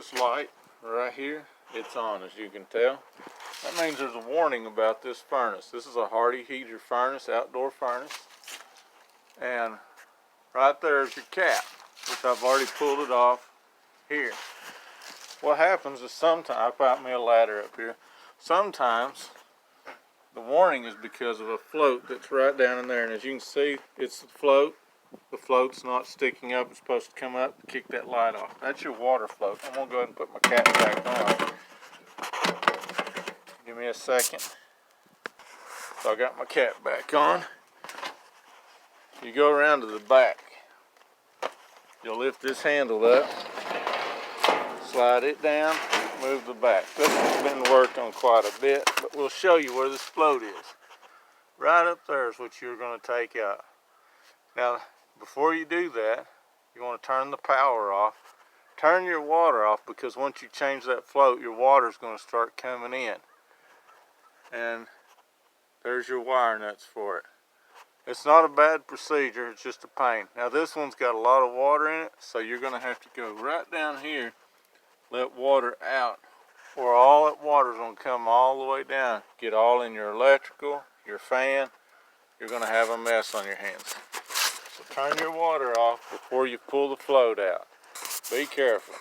this light right here, it's on, as you can tell. That means there's a warning about this furnace. This is a Hardy heater furnace, outdoor furnace. And right there's your cap, which I've already pulled it off here. What happens is sometimes, I got me a ladder up here, sometimes the warning is because of a float that's right down in there. And as you can see, it's the float. The float's not sticking up. It's supposed to come up to kick that light off. That's your water float. I'm going to go ahead and put my cap back on. Give me a second. So I got my cap back on. You go around to the back. You'll lift this handle up, slide it down, move the back. This has been worked on quite a bit, but we'll show you where this float is. Right up there is what you're going to take out. Now, before you do that, you want to turn the power off. Turn your water off, because once you change that float, your water is going to start coming in. And there's your wire nuts for it. It's not a bad procedure, it's just a pain. Now this one's got a lot of water in it, so you're going to have to go right down here, let water out, or all that water is going to come all the way down. Get all in your electrical, your fan. You're going to have a mess on your hands. So turn your water off before you pull the float out. Be careful.